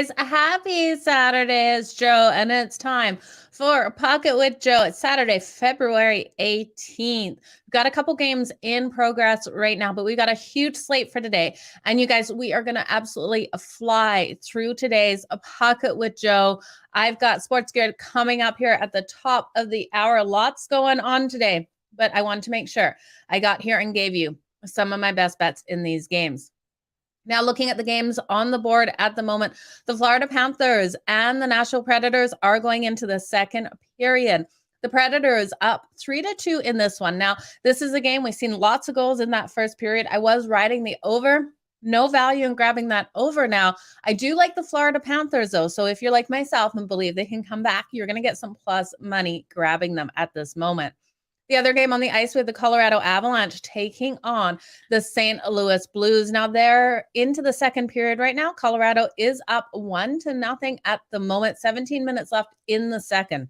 guys. Happy Saturday. It's Joe, and it's time for Pocket with Joe. It's Saturday, February 18th. We've got a couple games in progress right now, but we've got a huge slate for today. And you guys, we are going to absolutely fly through today's Pocket with Joe. I've got Sports Gear coming up here at the top of the hour. Lots going on today, but I wanted to make sure I got here and gave you some of my best bets in these games. Now, looking at the games on the board at the moment, the Florida Panthers and the Nashville Predators are going into the second period. The Predators up 3-2 in this one. Now, this is a game we've seen lots of goals in that first period. I was riding the over. No value in grabbing that over now. I do like the Florida Panthers, though. So if you're like myself and believe they can come back, you're going to get some plus money grabbing them at this moment. The other game on the ice with the Colorado Avalanche taking on the St. Louis Blues. Now they're into the second period right now. Colorado is up 1-0 at the moment. 17 minutes left in the second.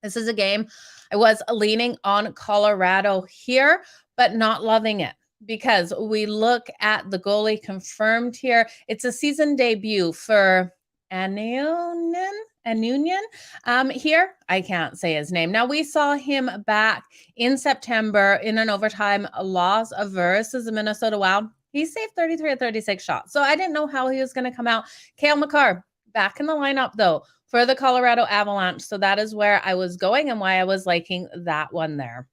This is a game I was leaning on Colorado here, but not loving it because we look at the goalie confirmed here. It's a season debut for Anunian here. I can't say his name. Now, we saw him back in September in an overtime loss versus the Minnesota Wild. He saved 33 of 36 shots. So I didn't know how he was going to come out. Cale Makar back in the lineup, though, for the Colorado Avalanche. So that is where I was going and why I was liking that one there.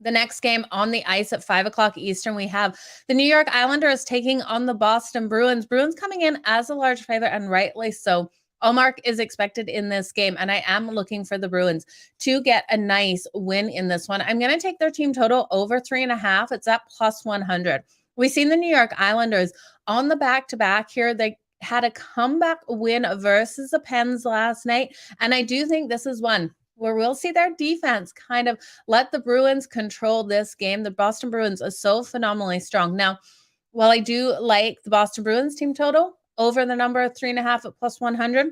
The next game on the ice at 5 o'clock Eastern, we have the New York Islanders taking on the Boston Bruins. Bruins coming in as a large favorite, and rightly so. Allmark is expected in this game, and I am looking for the Bruins to get a nice win in this one. I'm going to take their team total over 3.5. It's at plus 100. We've seen the New York Islanders on the back-to-back here. They had a comeback win versus the Pens last night, and I do think this is one where we'll see their defense kind of let the Bruins control this game. The Boston Bruins are so phenomenally strong. Now, while I do like the Boston Bruins team total over the number of 3.5 at plus 100,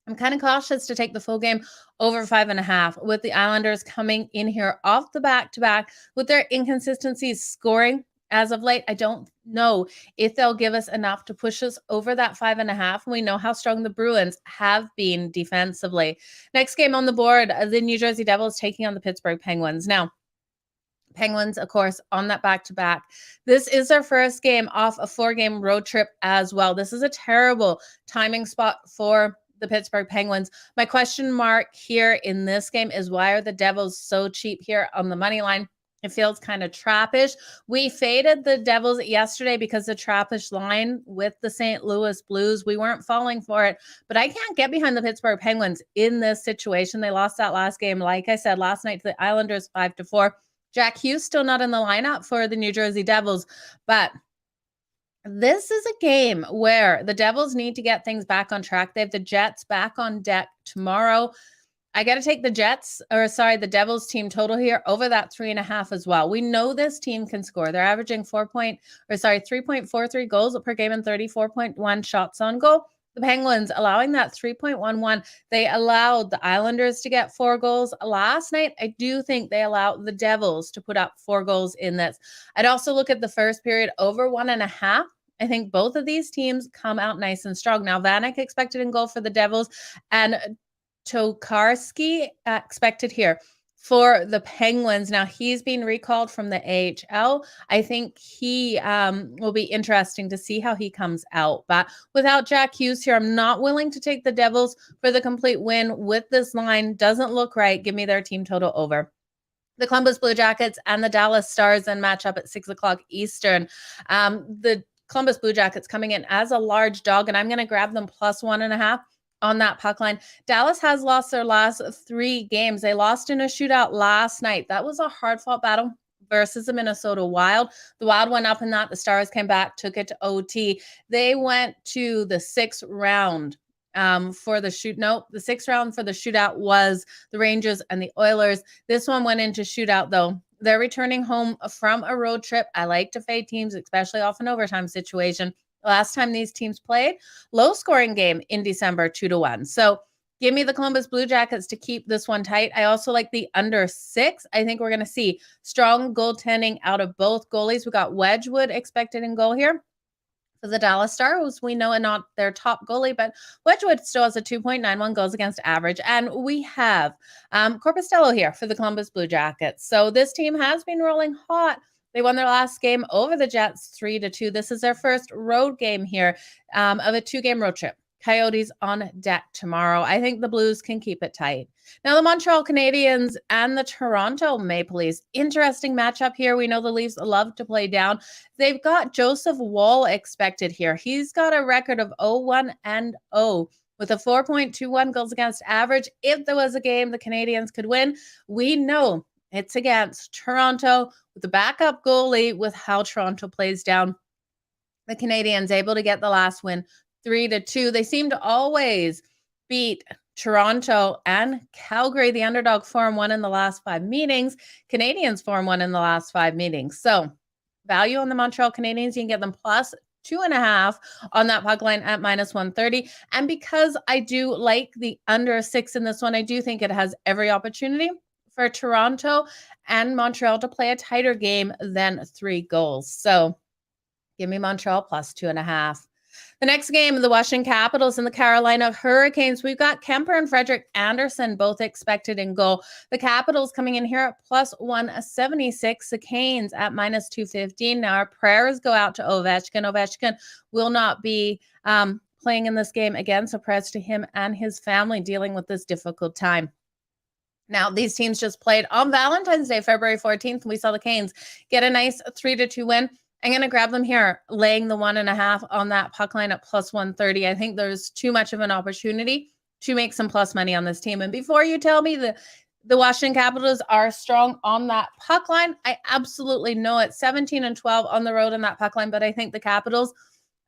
I'm kind of cautious to take the full game over 5.5 with the Islanders coming in here off the back-to-back with their inconsistencies scoring as of late. I don't know if they'll give us enough to push us over that 5.5. We know how strong the Bruins have been defensively. Next game on the board, the New Jersey Devils taking on the Pittsburgh Penguins. Now, Penguins, of course, on that back-to-back. This is their first game off a 4-game road trip as well. This is a terrible timing spot for the Pittsburgh Penguins. My question mark here in this game is why are the Devils so cheap here on the money line? It feels kind of trappish. We faded the Devils yesterday because the trappish line with the St. Louis Blues. We weren't falling for it, but I can't get behind the Pittsburgh Penguins in this situation. They lost that last game, like I said, last night to the Islanders 5-4. Jack Hughes still not in the lineup for the New Jersey Devils, but this is a game where the Devils need to get things back on track. They have the Jets back on deck tomorrow. I got to take the the Devils team total here over that 3.5 as well. We know this team can score. They're averaging 3.43 goals per game and 34.1 shots on goal. The Penguins allowing that 3.11. They allowed the Islanders to get 4 goals last night. I do think they allowed the Devils to put up 4 goals in this. I'd also look at the first period over 1.5. I think both of these teams come out nice and strong. Now, Vanek expected in goal for the Devils, and Tokarski expected here for the Penguins. Now, he's been recalled from the AHL. I think he will be interesting to see how he comes out. But without Jack Hughes here, I'm not willing to take the Devils for the complete win with this line. Doesn't look right. Give me their team total over. The Columbus Blue Jackets and the Dallas Stars then match up at 6 o'clock Eastern. The Columbus Blue Jackets coming in as a large dog, and I'm going to grab them plus 1.5 on that puck line. Dallas has lost their last 3 games. They lost in a shootout last night. That was a hard-fought battle versus the Minnesota Wild. The Wild went up in that. The Stars came back, took it to OT. They went to the 6th round for the shoot. No, the 6th round for the shootout was the Rangers and the Oilers. This one went into shootout, though. They're returning home from a road trip. I like to fade teams, especially off an overtime situation. Last time these teams played, low-scoring game in December, 2-1. So give me the Columbus Blue Jackets to keep this one tight. I also like the under 6. I think we're going to see strong goaltending out of both goalies. We got Wedgwood expected in goal here For the Dallas Stars, we know not their top goalie, but Wedgwood still has a 2.91 goals against average. And we have Corpostello here for the Columbus Blue Jackets. So this team has been rolling hot. They won their last game over the Jets 3-2. This is their first road game here of a 2-game road trip. Coyotes on deck tomorrow. I think the Blues can keep it tight. Now, the Montreal Canadiens and the Toronto Maple Leafs. Interesting matchup here. We know the Leafs love to play down. They've got Joseph Woll expected here. He's got a record of 0-1-0 with a 4.21 goals against average. If there was a game the Canadiens could win, we know it's against Toronto with the backup goalie. With how Toronto plays down, the Canadiens able to get the last win 3-2. They seem to always beat Toronto and Calgary, the underdog, 4-1 in the last 5 meetings. Canadiens 4-1 in the last 5 meetings. So value on the Montreal Canadiens, you can get them plus 2.5 on that puck line at minus 130. And because I do like the under 6 in this one, I do think it has every opportunity for Toronto and Montreal to play a tighter game than 3 goals. So give me Montreal plus 2.5. The next game, the Washington Capitals and the Carolina Hurricanes. We've got Kemper and Frederick Anderson both expected in goal. The Capitals coming in here at plus 176. The Canes at minus 215. Now our prayers go out to Ovechkin. Ovechkin will not be playing in this game again. So prayers to him and his family dealing with this difficult time. Now, these teams just played on Valentine's Day, February 14th. And we saw the Canes get a nice 3-2 win. I'm going to grab them here, laying the 1.5 on that puck line at plus 130. I think there's too much of an opportunity to make some plus money on this team. And before you tell me the Washington Capitals are strong on that puck line, I absolutely know it. 17-12 on the road on that puck line, but I think the Capitals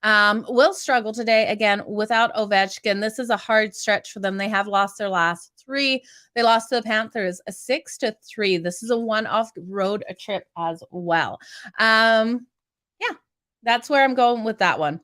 will struggle today again without Ovechkin. This is a hard stretch for them. They have lost their last 3. They lost to the Panthers a 6-3. This is a one-off road trip as well. That's where I'm going with that one.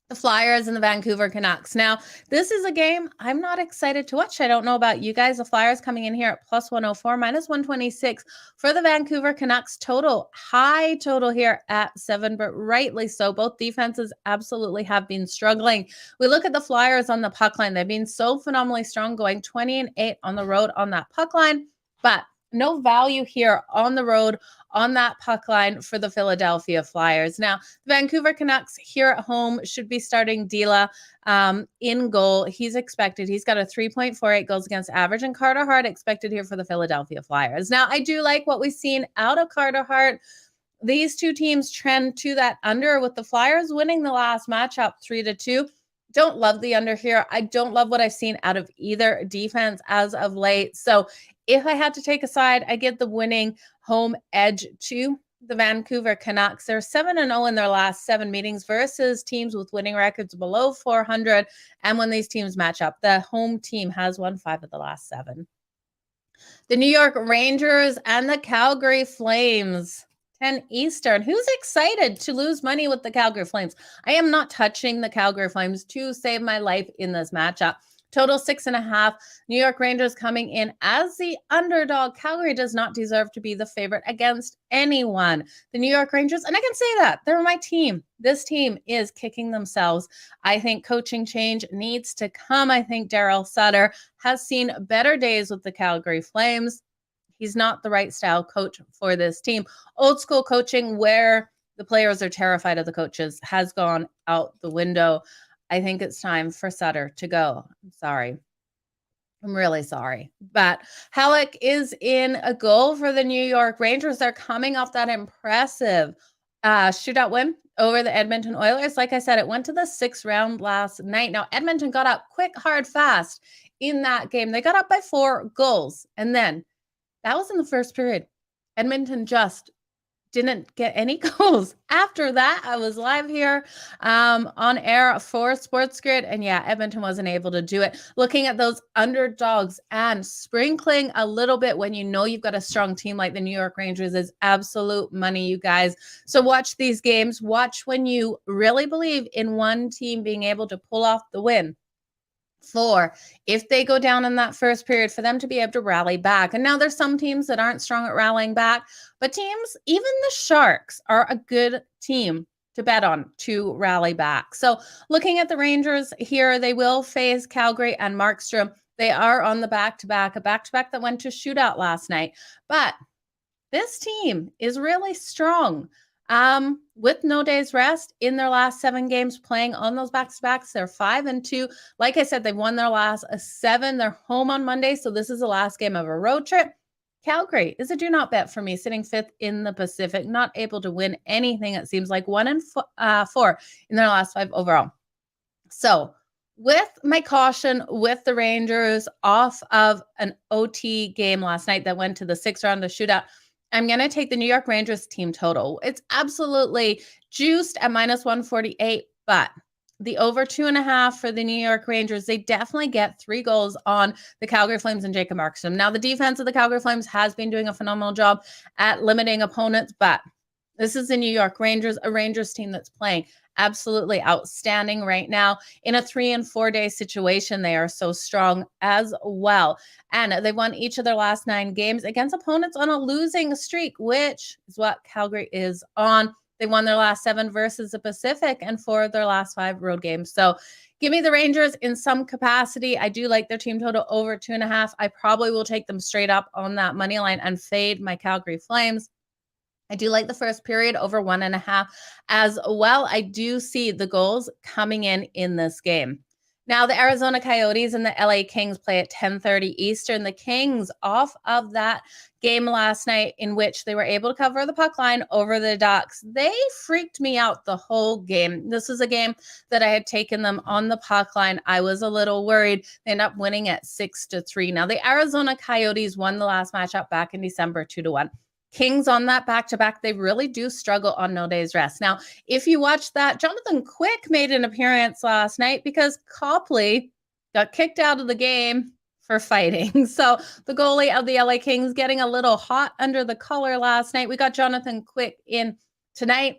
The Flyers and the Vancouver Canucks. Now, this is a game I'm not excited to watch. I don't know about you guys. The Flyers coming in here at plus 104, minus 126 for the Vancouver Canucks. High total here at 7, but rightly so. Both defenses absolutely have been struggling. We look at the Flyers on the puck line. They've been so phenomenally strong, going 20-8 on the road on that puck line, but no value here on the road on that puck line for the Philadelphia Flyers. Now, the Vancouver Canucks here at home should be starting Dila in goal. He's expected. He's got a 3.48 goals against average, and Carter Hart expected here for the Philadelphia Flyers. Now, I do like what we've seen out of Carter Hart. These two teams trend to that under, with the Flyers winning the last matchup 3-2. Don't love the under here. I don't love what I've seen out of either defense as of late. So if I had to take a side, I give the winning home edge to the Vancouver Canucks. They're 7-0 in their last 7 meetings versus teams with winning records below 400. And when these teams match up, the home team has won 5 of the last 7. The New York Rangers and the Calgary Flames. 10 Eastern. Who's excited to lose money with the Calgary Flames? I am not touching the Calgary Flames to save my life in this matchup. Total 6.5. New York Rangers coming in as the underdog. Calgary does not deserve to be the favorite against anyone. The New York Rangers, and I can say that, they're my team. This team is kicking themselves. I think coaching change needs to come. I think Daryl Sutter has seen better days with the Calgary Flames. He's not the right style coach for this team. Old school coaching where the players are terrified of the coaches has gone out the window. I think it's time for Sutter to go. I'm sorry. I'm really sorry. But Halleck is in a goal for the New York Rangers. They're coming off that impressive shootout win over the Edmonton Oilers. Like I said, it went to the 6th round last night. Now, Edmonton got up quick, hard, fast in that game. They got up by 4 goals. And then that was in the first period. Edmonton just didn't get any goals. After that, I was live here on air for Sports Grid. And yeah, Edmonton wasn't able to do it. Looking at those underdogs and sprinkling a little bit when you know you've got a strong team like the New York Rangers is absolute money, you guys. So watch these games. Watch when you really believe in one team being able to pull off the win. 4, if they go down in that first period, for them to be able to rally back. And now there's some teams that aren't strong at rallying back, but teams, even the Sharks are a good team to bet on to rally back. So looking at the Rangers here, they will face Calgary and Markstrom. They are on the back-to-back, a back-to-back that went to shootout last night. But this team is really strong. With no days rest in their last 7 games playing on those backs-to-backs, they're 5-2. Like I said, they've won their last 7. They're home on Monday, so this is the last game of a road trip. Calgary is a do not bet for me, sitting 5th in the Pacific, not able to win anything. It seems like 1-4 in their last 5 overall. So with my caution with the Rangers off of an OT game last night that went to the 6th round of shootout, I'm going to take the New York Rangers team total. It's absolutely juiced at -148, but the over 2.5 for the New York Rangers, they definitely get 3 goals on the Calgary Flames and Jacob Markstrom. Now, the defense of the Calgary Flames has been doing a phenomenal job at limiting opponents, but this is the New York Rangers, a Rangers team that's playing absolutely outstanding right now. In a 3 and 4 day situation, they are so strong as well. And they've won each of their last 9 games against opponents on a losing streak, which is what Calgary is on. They won their last 7 versus the Pacific and 4 of their last 5 road games. So give me the Rangers in some capacity. I do like their team total over 2.5. I probably will take them straight up on that money line and fade my Calgary Flames. I do like the first period over 1.5 as well. I do see the goals coming in this game. Now, the Arizona Coyotes and the LA Kings play at 10:30 Eastern. The Kings off of that game last night in which they were able to cover the puck line over the Ducks. They freaked me out the whole game. This is a game that I had taken them on the puck line. I was a little worried. They ended up winning at 6-3. Now, the Arizona Coyotes won the last matchup back in December 2-1. Kings on that back-to-back, they really do struggle on no days rest. Now, if you watch that, Jonathan Quick made an appearance last night because Copley got kicked out of the game for fighting. So the goalie of the LA Kings getting a little hot under the collar last night. We got Jonathan Quick in tonight.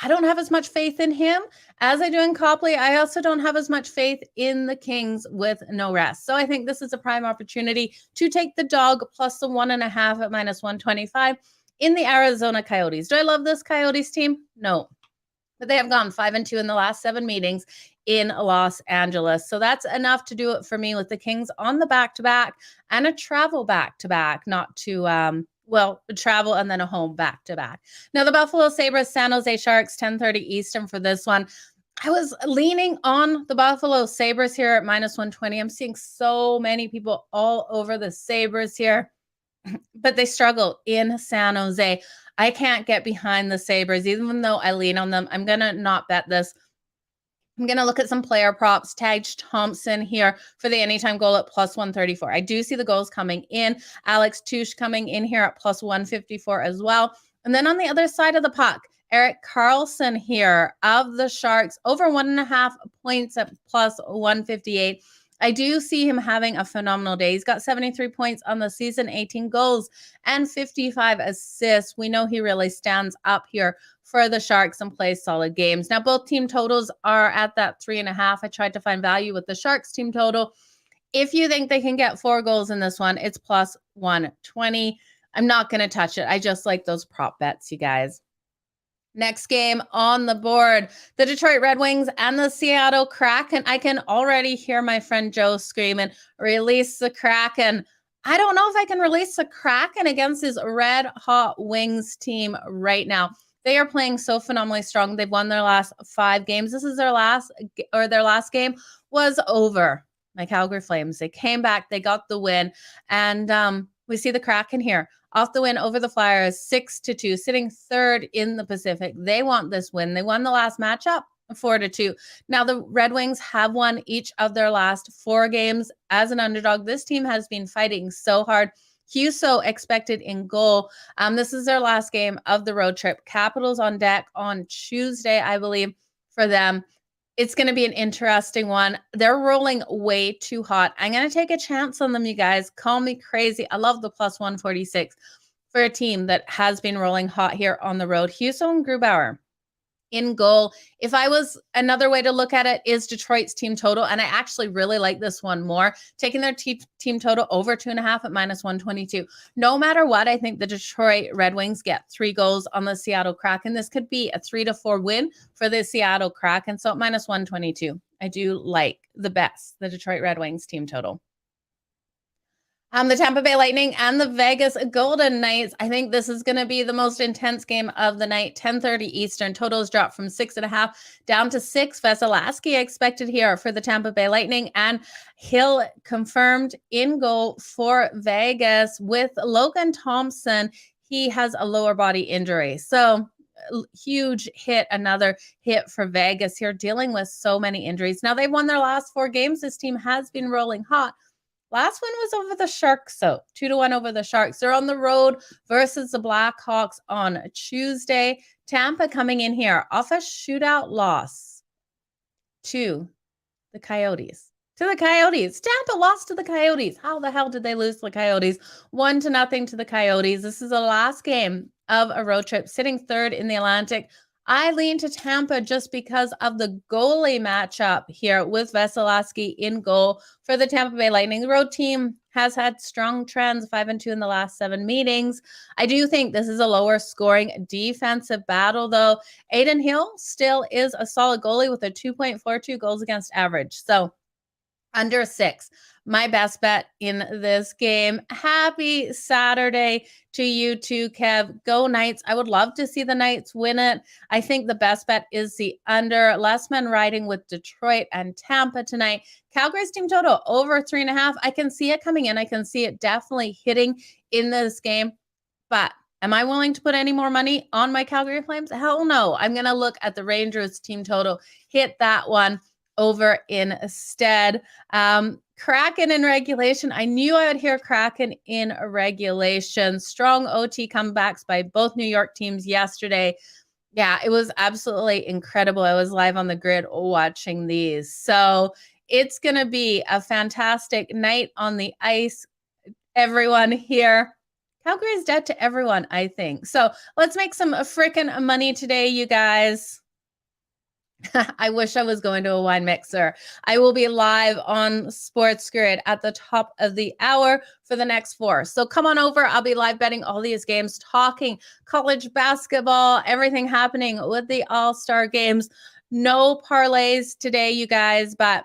I don't have as much faith in him as I do in Copley. I also don't have as much faith in the Kings with no rest. So I think this is a prime opportunity to take the dog plus the 1.5 at -125 in the Arizona Coyotes. Do I love this Coyotes team? No. But they have gone 5-2 in the last 7 meetings in Los Angeles. So that's enough to do it for me with the Kings on the back-to-back and a travel back-to-back, not to travel and then a home back-to-back. Now, the Buffalo Sabres, San Jose Sharks, 10:30 Eastern for this one. I was leaning on the Buffalo Sabres here at -120. I'm seeing so many people all over the Sabres here, but they struggle in San Jose. I can't get behind the Sabres, even though I lean on them. I'm going to not bet this. I'm going to look at some player props. Tage Thompson here for the anytime goal at +134. I do see the goals coming in. Alex Touche coming in here at +154 as well. And then on the other side of the puck, Erik Karlsson here of the Sharks, over 1.5 points at +158. I do see him having a phenomenal day. He's got 73 points on the season, 18 goals, and 55 assists. We know he really stands up here for the Sharks and plays solid games. Now, both team totals are at that 3.5. I tried to find value with the Sharks team total. If you think they can get 4 goals in this one, it's +120. I'm not going to touch it. I just like those prop bets, you guys. Next game on the board, the Detroit Red Wings and the Seattle Kraken. I can already hear my friend Joe screaming, release the Kraken. I don't know if I can release the Kraken against his red hot Wings team right now. They are playing so phenomenally strong. They've won their last 5 games. This is their last game was over my Calgary Flames. They came back, they got the win, and we see the Kraken here off the win over the Flyers, 6-2, sitting 3rd in the Pacific. They want this win. They won the last matchup, 4-2. Now, the Red Wings have won each of their last 4 games as an underdog. This team has been fighting so hard. Husso expected in goal. This is their last game of the road trip. Capitals on deck on Tuesday, I believe, for them. It's going to be an interesting one. They're rolling way too hot. I'm going to take a chance on them, you guys. Call me crazy. I love the +146 for a team that has been rolling hot here on the road. Husso and Grubauer, in goal. If I was, another way to look at it is Detroit's team total, and I actually really like this one more, taking their team total over 2.5 at -122. No matter what, I think the Detroit Red Wings get 3 goals on the Seattle Kraken. This could be a 3-4 win for the Seattle Kraken. So at -122, I do like the Detroit Red Wings team total. The Tampa Bay Lightning and the Vegas Golden Knights. I think this is going to be the most intense game of the night. 10:30 Eastern. Totals dropped from 6.5 down to 6. Vasilevsky expected here for the Tampa Bay Lightning, and Hill confirmed in goal for Vegas with Logan Thompson. He has a lower body injury. So huge hit, another hit for Vegas here, dealing with so many injuries. Now they've won their last 4 games. This team has been rolling hot. Last one was over the Sharks, so 2-1 over the Sharks. They're on the road versus the Blackhawks on Tuesday. Tampa coming in here off a shootout loss to the Coyotes. Tampa lost to the Coyotes. How the hell did they lose to the Coyotes? 1-0 to the Coyotes. This is the last game of a road trip, sitting 3rd in the Atlantic. I lean to Tampa just because of the goalie matchup here with Vasilevsky in goal for the Tampa Bay Lightning. The road team has had strong trends, 5-2 in the last 7 meetings. I do think this is a lower scoring defensive battle, though. Adin Hill still is a solid goalie with a 2.42 goals against average. So under 6. My best bet in this game. Happy Saturday to you too, Kev. Go Knights. I would love to see the Knights win it. I think the best bet is the under. Less men riding with Detroit and Tampa tonight. Calgary's team total over 3.5. I can see it coming in. I can see it definitely hitting in this game. But am I willing to put any more money on my Calgary Flames? Hell no. I'm going to look at the Rangers team total. Hit that one over instead. Kraken in regulation. I knew I would hear Kraken in regulation. Strong OT comebacks by both New York teams yesterday. Yeah, it was absolutely incredible. I was live on the grid watching these. So it's going to be a fantastic night on the ice. Everyone here. Calgary is dead to everyone, I think. So let's make some freaking money today, you guys. I wish I was going to a wine mixer. I will be live on Sports Grid at the top of the hour for the next 4. So come on over. I'll be live betting all these games, talking college basketball, everything happening with the All-Star games. No parlays today, you guys, but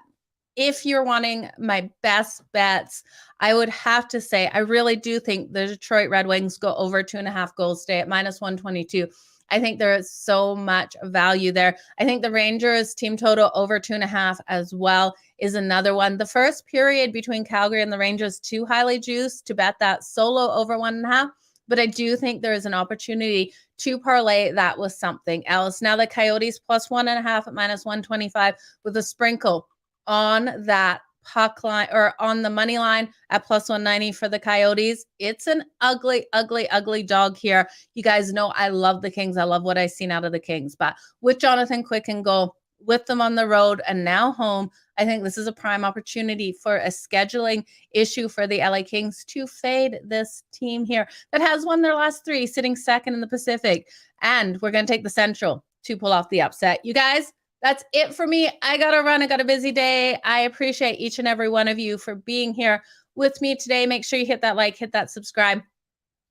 if you're wanting my best bets, I would have to say I really do think the Detroit Red Wings go over 2.5 goals today at -122. I think there is so much value there. I think the Rangers team total over 2.5 as well is another one. The first period between Calgary and the Rangers, too highly juiced to bet that solo over 1.5. But I do think there is an opportunity to parlay that with something else. Now the Coyotes +1.5 at -125 with a sprinkle on that puck line or on the money line at +190 for the Coyotes. It's an ugly, ugly, ugly dog here. You guys know I love the Kings. I love what I've seen out of the Kings. But with Jonathan Quick and goal, with them on the road and now home, I think this is a prime opportunity for a scheduling issue for the LA Kings to fade this team here that has won their last 3, sitting second in the Pacific. And we're going to take the Central to pull off the upset. You guys, that's it for me. I got to run. I got a busy day. I appreciate each and every one of you for being here with me today. Make sure you hit that like, hit that subscribe.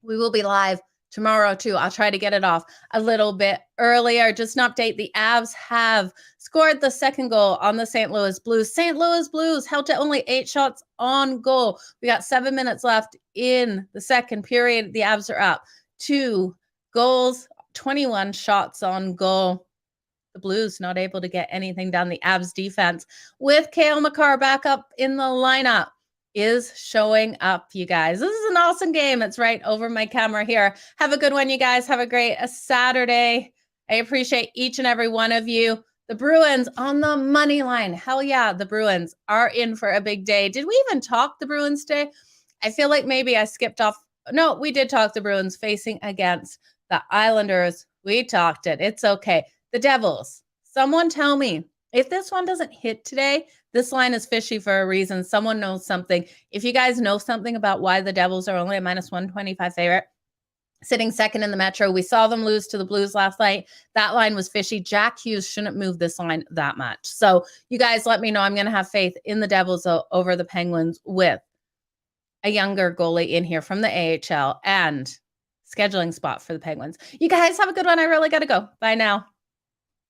We will be live tomorrow too. I'll try to get it off a little bit earlier. Just an update. The Avs have scored the second goal on the St. Louis Blues. St. Louis Blues held to only 8 shots on goal. We got 7 minutes left in the second period. The Avs are up 2 goals, 21 shots on goal. The Blues not able to get anything done. The Avs defense with Cale Makar back up in the lineup is showing up, you guys. This is an awesome game. It's right over my camera here. Have a good one, you guys. Have a great Saturday. I appreciate each and every one of you. The Bruins on the money line. Hell yeah, the Bruins are in for a big day. Did we even talk the Bruins today? I feel like maybe I skipped off. No, we did talk the Bruins facing against the Islanders. We talked it. It's okay. The Devils. Someone tell me, if this one doesn't hit today, this line is fishy for a reason. Someone knows something. If you guys know something about why the Devils are only a -125 favorite, sitting second in the Metro. We saw them lose to the Blues last night. That line was fishy. Jack Hughes shouldn't move this line that much. So you guys let me know. I'm going to have faith in the Devils over the Penguins with a younger goalie in here from the AHL and scheduling spot for the Penguins. You guys have a good one. I really got to go. Bye now.